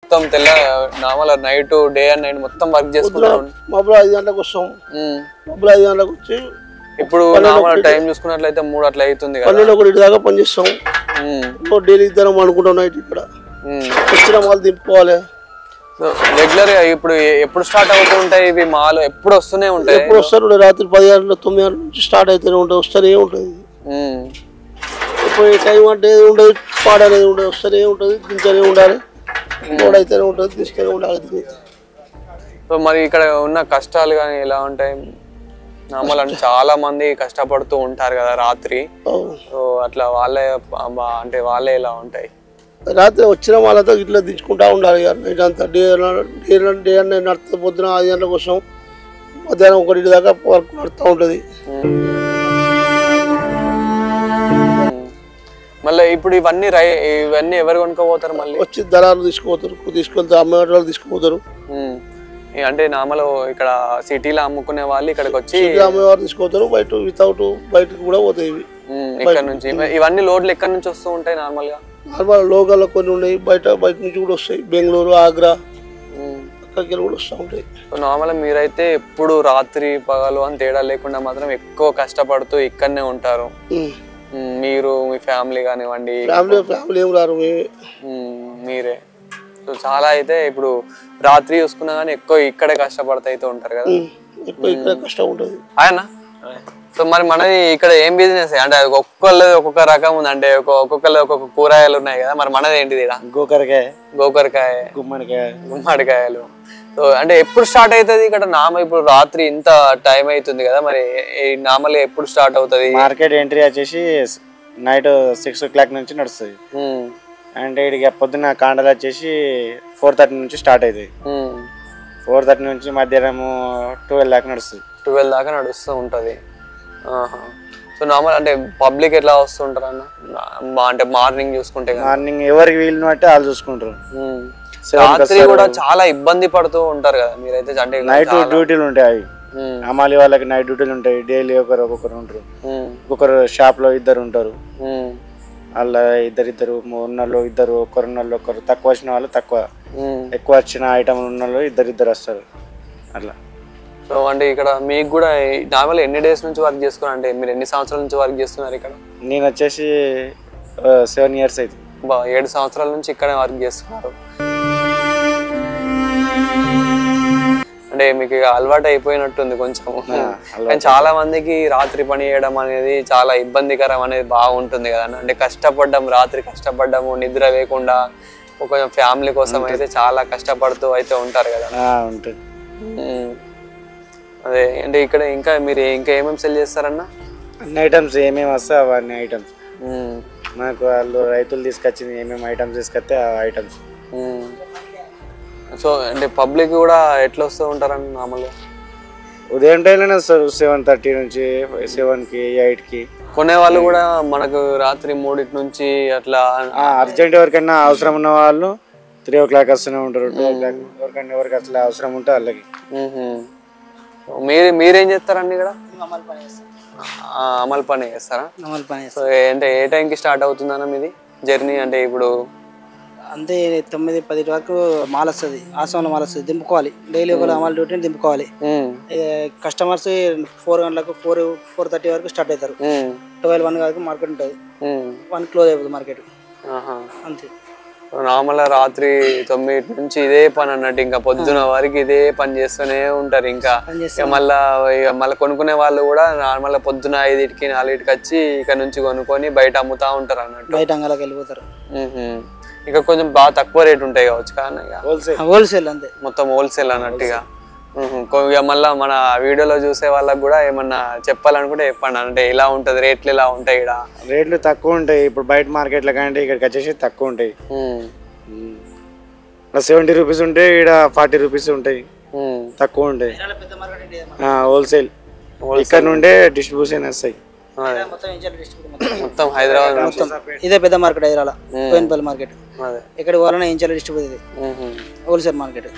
మొత్తం తెల్ల normal night day and night మొత్తం వర్క్ చేసుకుంటాం. మబ్బులు 5 గంటలకు వస్తాం. మబ్బులు 5 గంటలకు వచ్చి ఇప్పుడు నార్మల్ టైం చూసుకున్నట్లయితే 3 అట్లా అవుతుంది కదా. 12 దాకా పని చేస్తాం. డైలీ ఇద్దరం అనుకుంటాం నైట్ ఇక్కడ వచ్చిన మాల్ దింపుకోవాలి. రెగ్యులర్ గా ఇప్పుడు ఎప్పుడు స్టార్ట్ అవుతూ ఉంటాయి ఇవి మాల్? ఎప్పుడు వస్తూనే ఉంటాయి? ఎప్పుడు వస్తారు? రాత్రి 10 గంటల 9 గంటల నుంచి స్టార్ట్ అవుతూనే ఉంటాయి, వస్తూనే ఉంటుంది. ఇప్పుడు టైం అంటే ఉండదు, పాడనేది ఉండదు, వస్తూనే ఉంటుంది, దించనే ఉండాలి, లోడ్ అయితేనే ఉంటుంది, తీసుకునే ఉండాలి. మరి ఇక్కడ ఉన్న కష్టాలు కానీ ఎలా ఉంటాయి? నార్మల్ అంటే చాలా మంది కష్టపడుతూ ఉంటారు కదా రాత్రి, అట్లా వాళ్ళే అంటే వాళ్ళే ఎలా ఉంటాయి? రాత్రి వచ్చిన వాళ్ళతో ఇట్లా దించుకుంటా ఉండాలి. నైట్ అంతా డే అండ్ నడుతుంది. పొద్దున 5 గంటల కోసం మధ్యాహ్నం 1 దాకా వర్క్ నడుతూ ఉంటుంది. మళ్ళీ ఇప్పుడు ఇవన్నీ ఎవరు కొనుక్కోపోతారు? మళ్ళీ వచ్చి దళాలు తీసుకెళ్తారు, అమ్మే వాళ్ళు తీసుకుపోతారు. అంటే నార్మల్ ఇక్కడ సిటీలో అమ్ముకునే వాళ్ళు ఇక్కడికి వచ్చి అమ్మేవారు తీసుకుపోతారు. బయటకు కూడా పోతాయి ఇవి. ఇక్కడ నుంచి ఇవన్నీ లోడ్లు ఎక్కడి నుంచి వస్తూ ఉంటాయి? నార్మల్ లోకల్లో కొన్ని ఉన్నాయి, బయట నుంచి కూడా వస్తాయి. బెంగళూరు, ఆగ్రా అక్కడికి కూడా వస్తూ ఉంటాయి. నార్మల్ మీరైతే ఎప్పుడు రాత్రి పగలు అని తేడా లేకుండా మాత్రం ఎక్కువ కష్టపడుతూ ఇక్కడనే ఉంటారు. మీరు మీ ఫ్యామిలీ కానివ్వండి? ఫ్యామిలీ ఏం రారు, మీరే. సో చాలా అయితే ఇప్పుడు రాత్రి చూసుకున్నా కానీ ఎక్కువ ఇక్కడే కష్టపడుతూ అయితే ఉంటారు కదా. ఇక్కడ కష్టం ఉంటుంది. ఆయన సో మరి మనది ఇక్కడ ఏం బిజినెస్ అంటే ఒక్కొక్కళ్ళది ఒక్కొక్క రకం ఉంది, అంటే ఒక్కొక్కళ్ళు ఒక్కొక్క కూరగాయలు ఉన్నాయి కదా. మరి మనది ఏంటిది? గోకరకాయ, గుమ్మడికాయలు. సో అంటే ఎప్పుడు స్టార్ట్ అవుతుంది ఇక్కడ? ఇప్పుడు రాత్రి ఇంత టైం అవుతుంది కదా, మరి నార్మల్ ఎప్పుడు స్టార్ట్ అవుతుంది? మార్కెట్ ఎంట్రీ వచ్చేసి నైట్ 6 o'clock నుంచి నడుస్తుంది. అంటే ఇక పొద్దున్న కాండలు వచ్చేసి 4:30 నుంచి స్టార్ట్ అవుతాయి. 4:30 నుంచి మధ్యాహ్నం 12 దాకా నడుస్తుంది. 12 దాకా నడుస్తూ ఉంటుంది. సో నార్మల్ అంటే పబ్లిక్ ఎట్లా వస్తుంటారు అన్న? అంటే మార్నింగ్ చూసుకుంటే మార్నింగ్ ఎవరికి వీలు బట్టి వాళ్ళు చూసుకుంటారు. రాత్రి కూడా చాలా ఇబ్బంది పడుతూ ఉంటారు కదా మీరైతే. అంటే నైట్ డ్యూటీలు ఉంటాయి, అవి అమ్మాలి వాళ్ళకి నైట్ డ్యూటీలు ఉంటాయి. డైలీ ఒక్కొక్కరు ఉంటారు. ఒక్కొక్కరు షాప్ లో 2 ఉంటారు. అలా ఇద్దరు ఉన్నోళ్ళు 2, ఒకరు తక్కువ వచ్చిన వాళ్ళు తక్కువ, ఎక్కువ వచ్చిన ఐటమ్ ఉన్న వాళ్ళు 2 వస్తారు అట్లా. సో అంటే ఇక్కడ మీకు కూడా నార్మల్ ఎన్ని డేస్ నుంచి వర్క్ చేసుకున్నారు? అంటే మీరు ఎన్ని సంవత్సరాల నుంచి వర్క్ చేస్తున్నారు ఇక్కడ? నేను వచ్చేసి 7 years అయితే. 7 సంవత్సరాల నుంచి ఇక్కడే వర్క్ చేస్తున్నారు. అంటే మీకు అలవాటు అయిపోయినట్టుంది కొంచెం. కానీ చాలా మందికి రాత్రి పని చేయడం అనేది చాలా ఇబ్బందికరం అనేది బాగుంటుంది కదా. అంటే రాత్రి కష్టపడ్డాము, నిద్ర లేకుండా ఒక ఫ్యామిలీ కోసం అయితే చాలా కష్టపడుతూ అయితే ఉంటారు కదా. అదే అంటే ఇక్కడ ఇంకా మీరు ఏమేమి సెల్ చేస్తారన్న? అన్ని ఐటమ్స్ ఏమేమి వస్తాయి అవన్నీ ఐటమ్స్. మనకు వాళ్ళు రైతులు తీసుకొచ్చింది ఏమేమి ఐటమ్స్ తీసుకొస్తే ఆ ఐటమ్స్. సో అంటే పబ్లిక్ కూడా ఎట్లా వస్తూ ఉంటారని? మామూలుగా ఉదయం టైంలోనే వస్తారు, 7:30 నుంచి 7కి 8కి. కొనే వాళ్ళు కూడా మనకు రాత్రి 3 నుంచి అట్లా. అర్జెంట్ ఎవరికైనా అవసరం ఉన్న వాళ్ళు 3 o'clock వస్తూనే ఉంటారు. 2 o'clock ఎవరికి అట్లా అవసరం ఉంటే వాళ్ళకి. మీరేం చేస్తారండి ఇక్కడ? అమలు పని చేస్తారా? సో అంటే ఏ టైంకి స్టార్ట్ అవుతుందన్న మీది జర్నీ? అంటే ఇప్పుడు అంతే 9-10 వరకు మాల్ వస్తుంది, ఆశ్రమంలో మాల్ వస్తుంది, దింపుకోవాలి. డైలీ ఒక అమలు డ్యూటీని దింపుకోవాలి. కస్టమర్స్ 4 గంటలకు 4:30 వరకు స్టార్ట్ అవుతారు. 12-1 వరకు మార్కెట్ ఉంటుంది. 1 క్లోజ్ అయిపోతుంది మార్కెట్. అంతే. నార్మల్ రాత్రి 9 నుంచి ఇదే పని అన్నట్టు, ఇంకా పొద్దున వరకు ఇదే పని చేస్తూనే ఉంటారు. ఇంకా మళ్ళీ కొనుక్కునే వాళ్ళు కూడా నార్మల్ పొద్దున 5కి 4కి వచ్చి ఇక్కడ నుంచి కొనుక్కొని బయట అమ్ముతా ఉంటారు అన్నట్టు. బయట అంగళకి వెళ్ళిపోతారు. ఇంకా కొంచెం బాగా తక్కువ రేట్ ఉంటాయి కావచ్చు కానీ హోల్సేల్ అంతే, మొత్తం హోల్సేల్ అన్నట్టుగా. మళ్ళీ మన వీడియోలో చూసే వాళ్ళకి కూడా ఏమన్నా చెప్పాలనుకుంటే చెప్పండి. అంటే ఇలా ఉంటుంది, రేట్లు ఇలా ఉంటాయి? ఇక్కడ రేట్లు తక్కువ ఉంటాయి. ఇప్పుడు బయట మార్కెట్ల కంటే ఇక్కడికి వచ్చేసి తక్కువ ఉంటాయి. 70 రూపీస్ ఉంటాయి, ఇక్కడ 40 రూపీస్ ఉంటాయి, తక్కువ ఉంటాయి. హోల్సేల్ ఇక్కడ నుండే డిస్ట్రిబ్యూషన్ వస్తాయి మొత్తం హైదరాబాద్. ఇదే పెద్ద మార్కెట్ హైదరాబాద్, మార్కెట్. ఇక్కడ వాళ్ళనే ఇంచాల డిస్ట్రిబ్యూట్, హోల్సేల్ మార్కెట్.